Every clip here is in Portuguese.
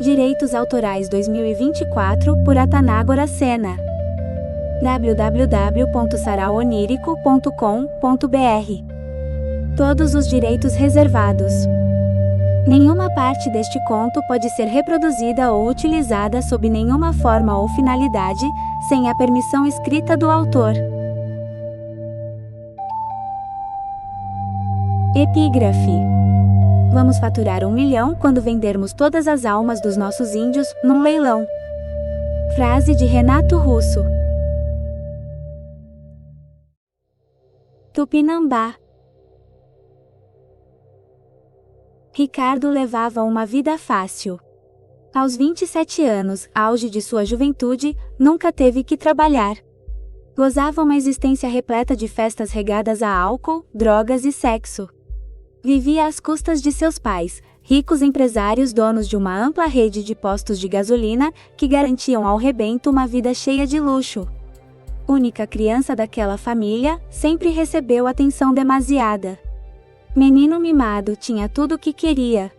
Direitos Autorais 2024 por Atanagora Sena. www.saraonirico.com.br. Todos os direitos reservados. Nenhuma parte deste conto pode ser reproduzida ou utilizada sob nenhuma forma ou finalidade, sem a permissão escrita do autor. Epígrafe. Vamos faturar 1 milhão quando vendermos todas as almas dos nossos índios, num leilão. Frase de Renato Russo. Tupinambá. Ricardo levava uma vida fácil. Aos 27 anos, auge de sua juventude, nunca teve que trabalhar. Gozava uma existência repleta de festas regadas a álcool, drogas e sexo. Vivia às custas de seus pais, ricos empresários donos de uma ampla rede de postos de gasolina que garantiam ao rebento uma vida cheia de luxo. Única criança daquela família, sempre recebeu atenção demasiada. Menino mimado, tinha tudo o que queria.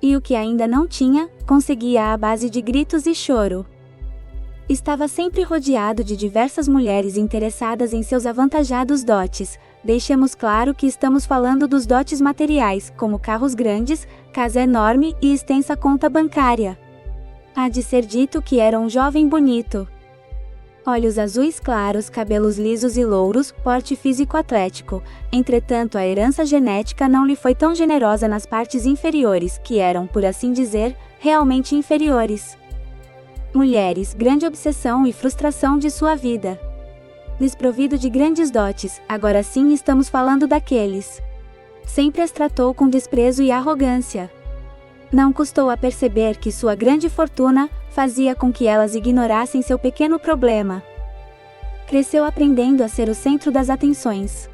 E o que ainda não tinha, conseguia à base de gritos e choro. Estava sempre rodeado de diversas mulheres interessadas em seus avantajados dotes. Deixemos claro que estamos falando dos dotes materiais, como carros grandes, casa enorme e extensa conta bancária. Há de ser dito que era um jovem bonito. Olhos azuis claros, cabelos lisos e louros, porte físico atlético. Entretanto, a herança genética não lhe foi tão generosa nas partes inferiores, que eram, por assim dizer, realmente inferiores. Mulheres, grande obsessão e frustração de sua vida. Desprovido de grandes dotes, agora sim estamos falando daqueles. Sempre as tratou com desprezo e arrogância. Não custou a perceber que sua grande fortuna fazia com que elas ignorassem seu pequeno problema. Cresceu aprendendo a ser o centro das atenções.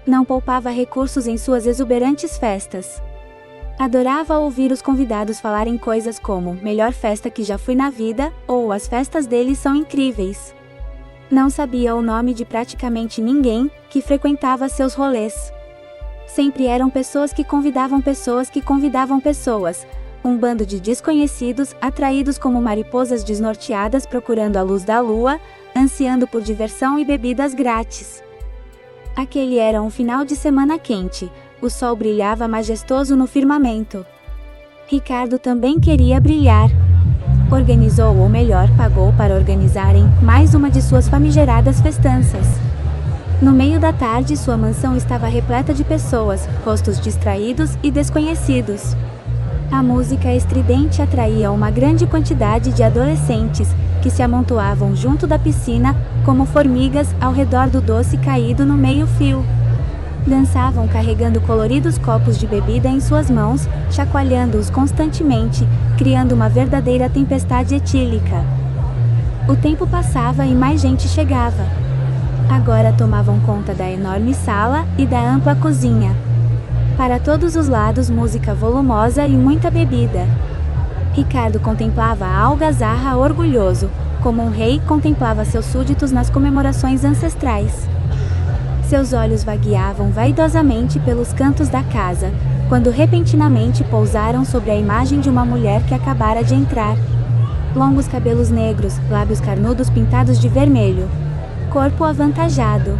Não poupava recursos em suas exuberantes festas. Adorava ouvir os convidados falarem coisas como melhor festa que já fui na vida, ou as festas deles são incríveis. Não sabia o nome de praticamente ninguém que frequentava seus rolês. Sempre eram pessoas que convidavam pessoas que convidavam pessoas, um bando de desconhecidos atraídos como mariposas desnorteadas procurando a luz da lua, ansiando por diversão e bebidas grátis. Aquele era um final de semana quente. O sol brilhava majestoso no firmamento. Ricardo também queria brilhar. Organizou, ou melhor, pagou para organizarem, mais uma de suas famigeradas festanças. No meio da tarde, sua mansão estava repleta de pessoas, rostos distraídos e desconhecidos. A música estridente atraía uma grande quantidade de adolescentes, que se amontoavam junto da piscina, como formigas ao redor do doce caído no meio-fio. Dançavam carregando coloridos copos de bebida em suas mãos, chacoalhando-os constantemente, criando uma verdadeira tempestade etílica. O tempo passava e mais gente chegava. Agora tomavam conta da enorme sala e da ampla cozinha. Para todos os lados, música volumosa e muita bebida. Ricardo contemplava a algazarra orgulhoso, como um rei contemplava seus súditos nas comemorações ancestrais. Seus olhos vagueavam vaidosamente pelos cantos da casa, quando repentinamente pousaram sobre a imagem de uma mulher que acabara de entrar. Longos cabelos negros, lábios carnudos pintados de vermelho. Corpo avantajado.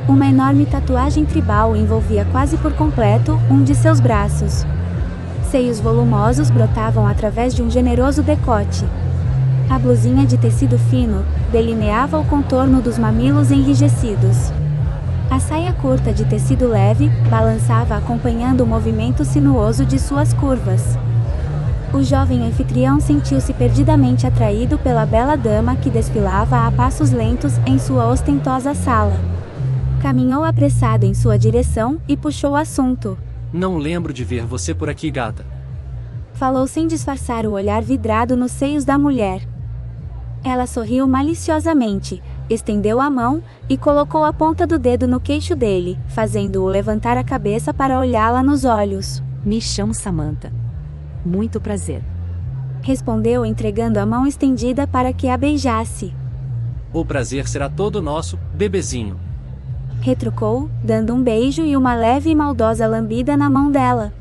Uma enorme tatuagem tribal envolvia quase por completo um de seus braços. Seios volumosos brotavam através de um generoso decote. A blusinha de tecido fino delineava o contorno dos mamilos enrijecidos. A saia curta de tecido leve balançava acompanhando o movimento sinuoso de suas curvas. O jovem anfitrião sentiu-se perdidamente atraído pela bela dama que desfilava a passos lentos em sua ostentosa sala. Caminhou apressado em sua direção e puxou o assunto. Não lembro de ver você por aqui, gata. Falou sem disfarçar o olhar vidrado nos seios da mulher. Ela sorriu maliciosamente, estendeu a mão e colocou a ponta do dedo no queixo dele, fazendo-o levantar a cabeça para olhá-la nos olhos. Me chamo Samantha. Muito prazer. Respondeu entregando a mão estendida para que a beijasse. O prazer será todo nosso, bebezinho. Retrucou, dando um beijo e uma leve e maldosa lambida na mão dela.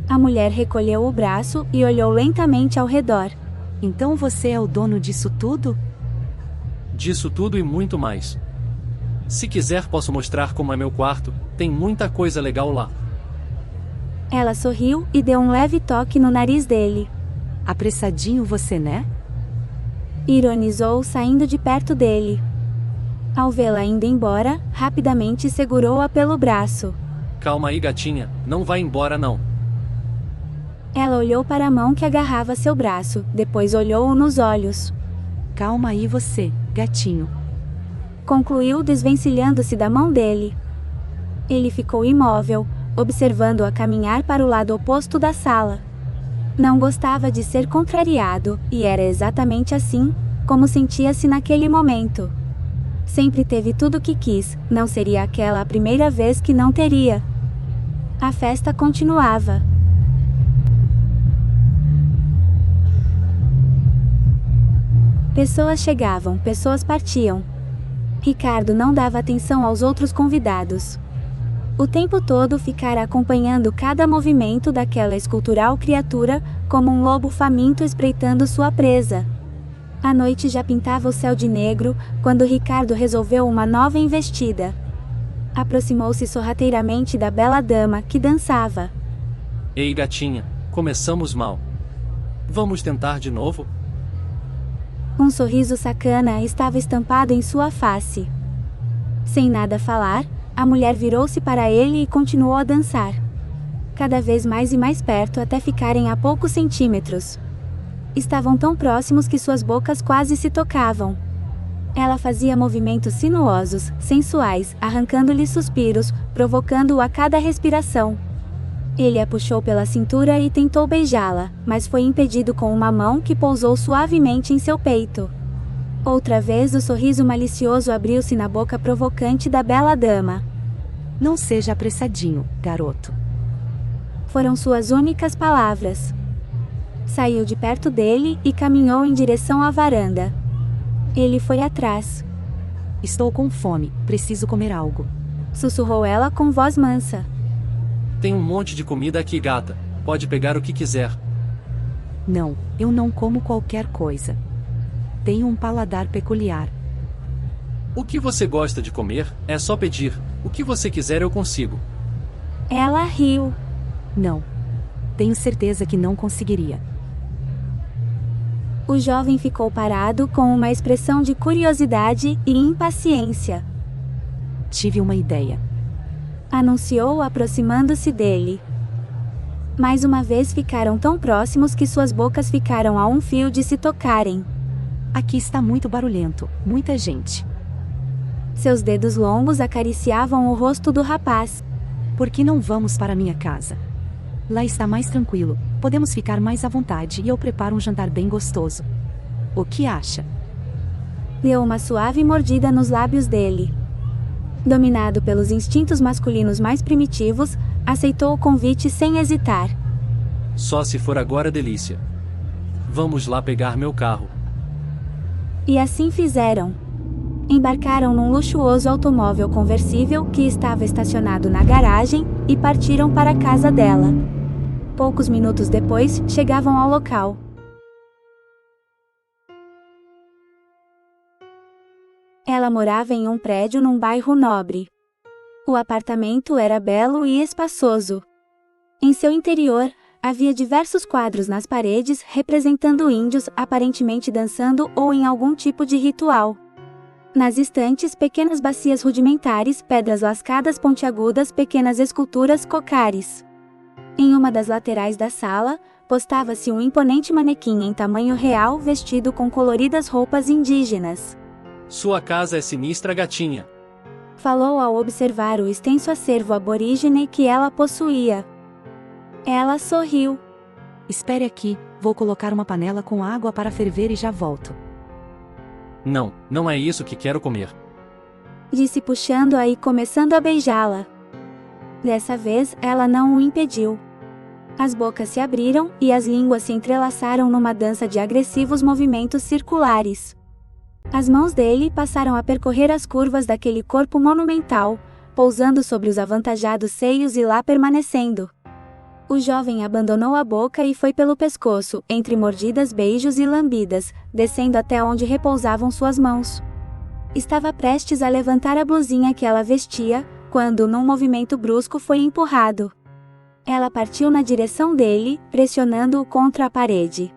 A mulher recolheu o braço e olhou lentamente ao redor. Então você é o dono disso tudo? Disso tudo e muito mais. Se quiser posso mostrar como é meu quarto, tem muita coisa legal lá. Ela sorriu e deu um leve toque no nariz dele. Apressadinho você, né? Ironizou saindo de perto dele. Ao vê-la indo embora, rapidamente segurou-a pelo braço. Calma aí, gatinha, não vai embora não. Ela olhou para a mão que agarrava seu braço, depois olhou-o nos olhos. Calma aí você, gatinho. Concluiu desvencilhando-se da mão dele. Ele ficou imóvel, observando-a caminhar para o lado oposto da sala. Não gostava de ser contrariado, e era exatamente assim como sentia-se naquele momento. Sempre teve tudo o que quis, não seria aquela a primeira vez que não teria. A festa continuava. Pessoas chegavam, pessoas partiam. Ricardo não dava atenção aos outros convidados. O tempo todo ficara acompanhando cada movimento daquela escultural criatura, como um lobo faminto espreitando sua presa. A noite já pintava o céu de negro, quando Ricardo resolveu uma nova investida. Aproximou-se sorrateiramente da bela dama, que dançava. Ei, gatinha, começamos mal. Vamos tentar de novo? Um sorriso sacana estava estampado em sua face. Sem nada falar, a mulher virou-se para ele e continuou a dançar. Cada vez mais e mais perto até ficarem a poucos centímetros. Estavam tão próximos que suas bocas quase se tocavam. Ela fazia movimentos sinuosos, sensuais, arrancando-lhe suspiros, provocando-o a cada respiração. Ele a puxou pela cintura e tentou beijá-la, mas foi impedido com uma mão que pousou suavemente em seu peito. Outra vez o sorriso malicioso abriu-se na boca provocante da bela dama. Não seja apressadinho, garoto. Foram suas únicas palavras. Saiu de perto dele e caminhou em direção à varanda. Ele foi atrás. Estou com fome, preciso comer algo. Sussurrou ela com voz mansa. Tem um monte de comida aqui, gata. Pode pegar o que quiser. Não, eu não como qualquer coisa. Tenho um paladar peculiar. O que você gosta de comer, é só pedir. O que você quiser eu consigo. Ela riu. Não. Tenho certeza que não conseguiria. O jovem ficou parado com uma expressão de curiosidade e impaciência. Tive uma ideia. Anunciou aproximando-se dele. Mais uma vez ficaram tão próximos que suas bocas ficaram a um fio de se tocarem. Aqui está muito barulhento, muita gente. Seus dedos longos acariciavam o rosto do rapaz. Por que não vamos para minha casa? Lá está mais tranquilo, podemos ficar mais à vontade e eu preparo um jantar bem gostoso. O que acha? Deu uma suave mordida nos lábios dele. Dominado pelos instintos masculinos mais primitivos, aceitou o convite sem hesitar. Só se for agora, delícia. Vamos lá pegar meu carro. E assim fizeram. Embarcaram num luxuoso automóvel conversível que estava estacionado na garagem e partiram para a casa dela. Poucos minutos depois, chegavam ao local. Ela morava em um prédio num bairro nobre. O apartamento era belo e espaçoso. Em seu interior, havia diversos quadros nas paredes representando índios aparentemente dançando ou em algum tipo de ritual. Nas estantes, pequenas bacias rudimentares, pedras lascadas pontiagudas, pequenas esculturas cocares. Em uma das laterais da sala, postava-se um imponente manequim em tamanho real vestido com coloridas roupas indígenas. Sua casa é sinistra, gatinha. Falou ao observar o extenso acervo aborígene que ela possuía. Ela sorriu. Espere aqui, vou colocar uma panela com água para ferver e já volto. Não, não é isso que quero comer. Disse puxando-a e começando a beijá-la. Dessa vez, ela não o impediu. As bocas se abriram e as línguas se entrelaçaram numa dança de agressivos movimentos circulares. As mãos dele passaram a percorrer as curvas daquele corpo monumental, pousando sobre os avantajados seios e lá permanecendo. O jovem abandonou a boca e foi pelo pescoço, entre mordidas, beijos e lambidas, descendo até onde repousavam suas mãos. Estava prestes a levantar a blusinha que ela vestia, quando, num movimento brusco, foi empurrado. Ela partiu na direção dele, pressionando-o contra a parede.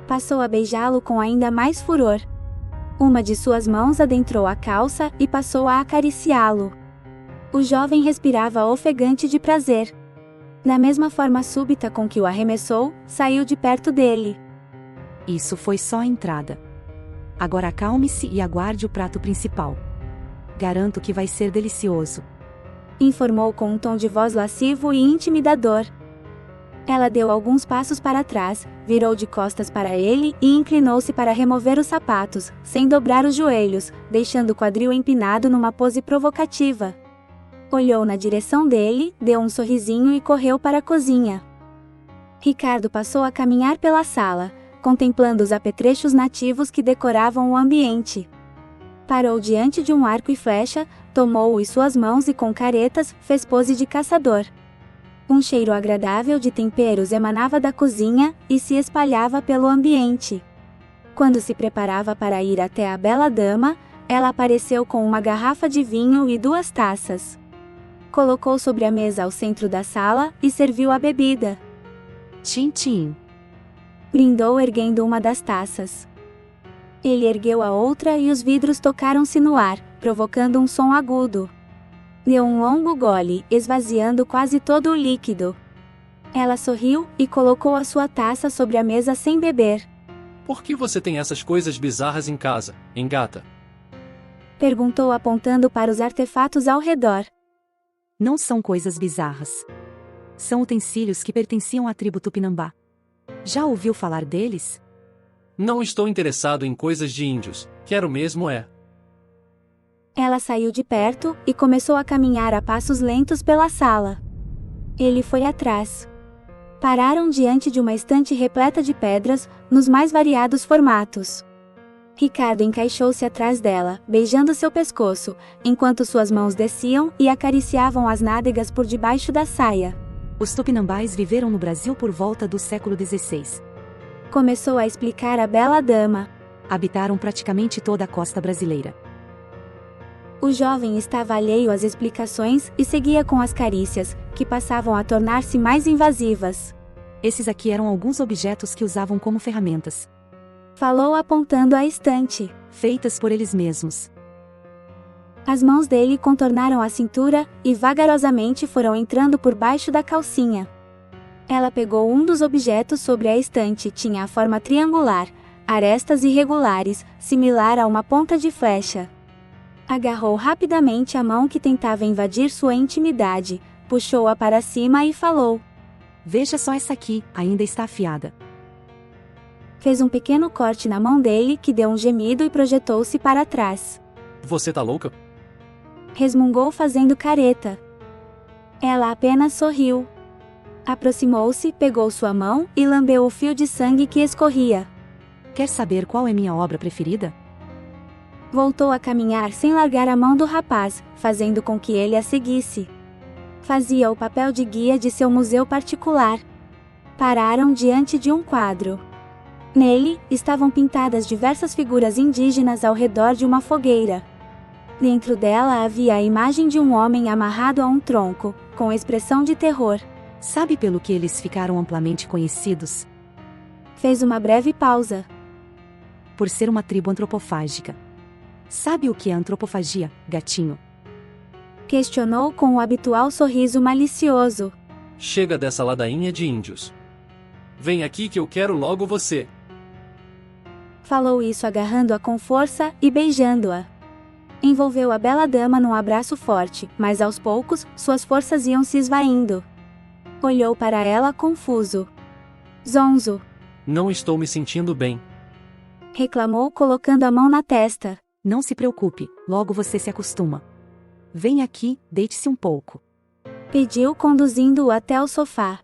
Passou a beijá-lo com ainda mais furor. Uma de suas mãos adentrou a calça e passou a acariciá-lo. O jovem respirava ofegante de prazer. Da mesma forma súbita com que o arremessou, saiu de perto dele. Isso foi só a entrada. Agora acalme-se e aguarde o prato principal. Garanto que vai ser delicioso. Informou com um tom de voz lascivo e intimidador. Ela deu alguns passos para trás, virou de costas para ele e inclinou-se para remover os sapatos, sem dobrar os joelhos, deixando o quadril empinado numa pose provocativa. Olhou na direção dele, deu um sorrisinho e correu para a cozinha. Ricardo passou a caminhar pela sala, contemplando os apetrechos nativos que decoravam o ambiente. Parou diante de um arco e flecha, tomou-o em suas mãos e com caretas, fez pose de caçador. Um cheiro agradável de temperos emanava da cozinha e se espalhava pelo ambiente. Quando se preparava para ir até a bela dama, ela apareceu com uma garrafa de vinho e 2 taças. Colocou sobre a mesa ao centro da sala e serviu a bebida. Tchim-tchim. Brindou erguendo uma das taças. Ele ergueu a outra e os vidros tocaram-se no ar, provocando um som agudo. Deu um longo gole, esvaziando quase todo o líquido. Ela sorriu e colocou a sua taça sobre a mesa sem beber. Por que você tem essas coisas bizarras em casa, hein, gata? Perguntou apontando para os artefatos ao redor. Não são coisas bizarras. São utensílios que pertenciam à tribo Tupinambá. Já ouviu falar deles? Não estou interessado em coisas de índios, quero mesmo é. Ela saiu de perto e começou a caminhar a passos lentos pela sala. Ele foi atrás. Pararam diante de uma estante repleta de pedras, nos mais variados formatos. Ricardo encaixou-se atrás dela, beijando seu pescoço, enquanto suas mãos desciam e acariciavam as nádegas por debaixo da saia. Os Tupinambás viveram no Brasil por volta do século XVI. Começou a explicar a bela dama. Habitaram praticamente toda a costa brasileira. O jovem estava alheio às explicações e seguia com as carícias, que passavam a tornar-se mais invasivas. Esses aqui eram alguns objetos que usavam como ferramentas. Falou apontando a estante. Feitas por eles mesmos. As mãos dele contornaram a cintura e vagarosamente foram entrando por baixo da calcinha. Ela pegou um dos objetos sobre a estante, tinha a forma triangular, arestas irregulares, similar a uma ponta de flecha. Agarrou rapidamente a mão que tentava invadir sua intimidade, puxou-a para cima e falou. Veja só essa aqui, ainda está afiada. Fez um pequeno corte na mão dele que deu um gemido e projetou-se para trás. Você tá louca? Resmungou fazendo careta. Ela apenas sorriu. Aproximou-se, pegou sua mão e lambeu o fio de sangue que escorria. Quer saber qual é minha obra preferida? Voltou a caminhar sem largar a mão do rapaz, fazendo com que ele a seguisse. Fazia o papel de guia de seu museu particular. Pararam diante de um quadro. Nele, estavam pintadas diversas figuras indígenas ao redor de uma fogueira. Dentro dela havia a imagem de um homem amarrado a um tronco, com expressão de terror. Sabe pelo que eles ficaram amplamente conhecidos? Fez uma breve pausa. Por ser uma tribo antropofágica. Sabe o que é antropofagia, gatinho? Questionou com o habitual sorriso malicioso. Chega dessa ladainha de índios. Vem aqui que eu quero logo você. Falou isso agarrando-a com força e beijando-a. Envolveu a bela dama num abraço forte, mas aos poucos, suas forças iam se esvaindo. Olhou para ela confuso. Zonzo. Não estou me sentindo bem. Reclamou colocando a mão na testa. Não se preocupe, logo você se acostuma. Vem aqui, deite-se um pouco. Pediu conduzindo-o até o sofá.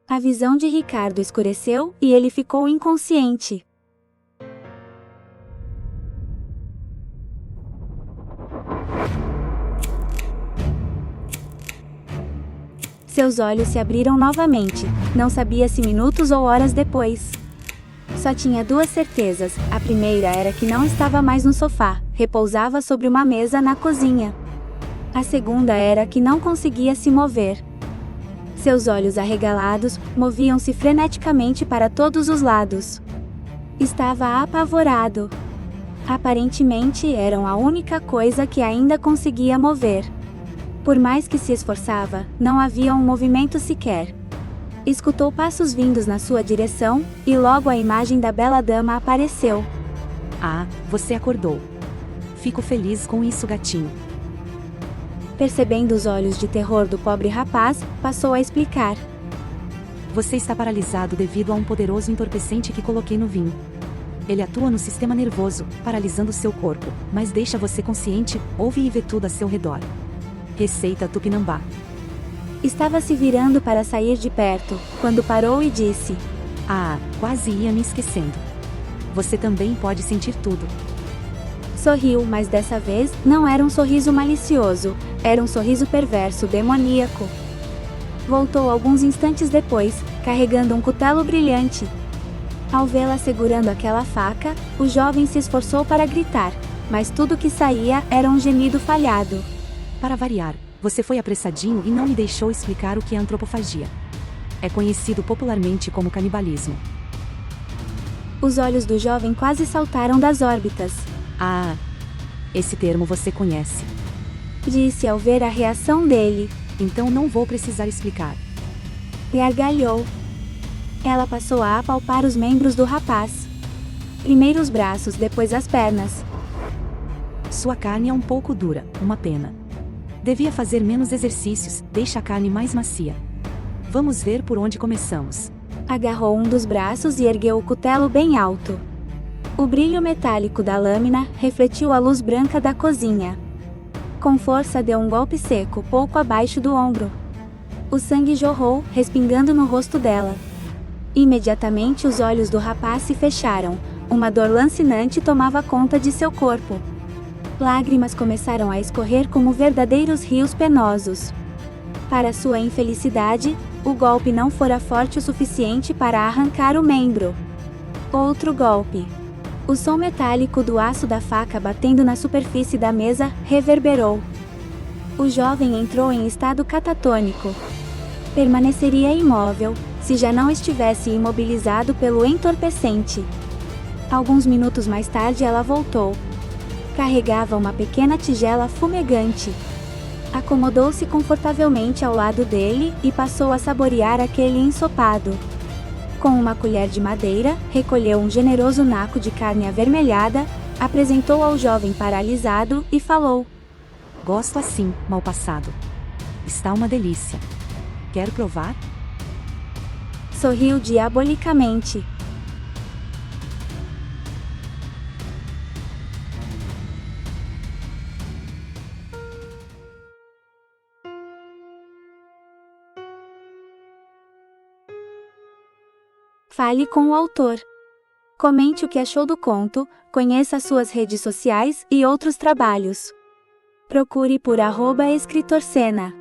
A visão de Ricardo escureceu e ele ficou inconsciente. Seus olhos se abriram novamente, não sabia se minutos ou horas depois. Só tinha duas certezas, a primeira era que não estava mais no sofá, repousava sobre uma mesa na cozinha. A segunda era que não conseguia se mover. Seus olhos arregalados moviam-se freneticamente para todos os lados. Estava apavorado. Aparentemente eram a única coisa que ainda conseguia mover. Por mais que se esforçava, não havia um movimento sequer. Escutou passos vindos na sua direção, e logo a imagem da bela dama apareceu. Ah, você acordou. Fico feliz com isso, gatinho. Percebendo os olhos de terror do pobre rapaz, passou a explicar. Você está paralisado devido a um poderoso entorpecente que coloquei no vinho. Ele atua no sistema nervoso, paralisando seu corpo, mas deixa você consciente, ouve e vê tudo a seu redor. Receita Tupinambá. Estava se virando para sair de perto, quando parou e disse: Ah, quase ia me esquecendo. Você também pode sentir tudo. Sorriu, mas dessa vez, não era um sorriso malicioso, era um sorriso perverso, demoníaco. Voltou alguns instantes depois, carregando um cutelo brilhante. Ao vê-la segurando aquela faca, o jovem se esforçou para gritar, mas tudo que saía era um gemido falhado. Para variar, você foi apressadinho e não me deixou explicar o que é antropofagia. É conhecido popularmente como canibalismo. Os olhos do jovem quase saltaram das órbitas. Ah, esse termo você conhece. Disse ao ver a reação dele. Então não vou precisar explicar. Gargalhou. Ela passou a apalpar os membros do rapaz. Primeiro os braços, depois as pernas. Sua carne é um pouco dura, uma pena. Devia fazer menos exercícios, deixa a carne mais macia. Vamos ver por onde começamos. Agarrou um dos braços e ergueu o cutelo bem alto. O brilho metálico da lâmina refletiu a luz branca da cozinha. Com força deu um golpe seco pouco abaixo do ombro. O sangue jorrou, respingando no rosto dela. Imediatamente os olhos do rapaz se fecharam, uma dor lancinante tomava conta de seu corpo. Lágrimas começaram a escorrer como verdadeiros rios penosos. Para sua infelicidade, o golpe não fora forte o suficiente para arrancar o membro. Outro golpe. O som metálico do aço da faca batendo na superfície da mesa reverberou. O jovem entrou em estado catatônico. Permaneceria imóvel, se já não estivesse imobilizado pelo entorpecente. Alguns minutos mais tarde ela voltou. Carregava uma pequena tigela fumegante. Acomodou-se confortavelmente ao lado dele e passou a saborear aquele ensopado. Com uma colher de madeira, recolheu um generoso naco de carne avermelhada, apresentou ao jovem paralisado e falou: Gosto assim, mal passado. Está uma delícia. Quer provar? Sorriu diabolicamente. Fale com o autor. Comente o que achou do conto, conheça suas redes sociais e outros trabalhos. Procure por @escritorcena.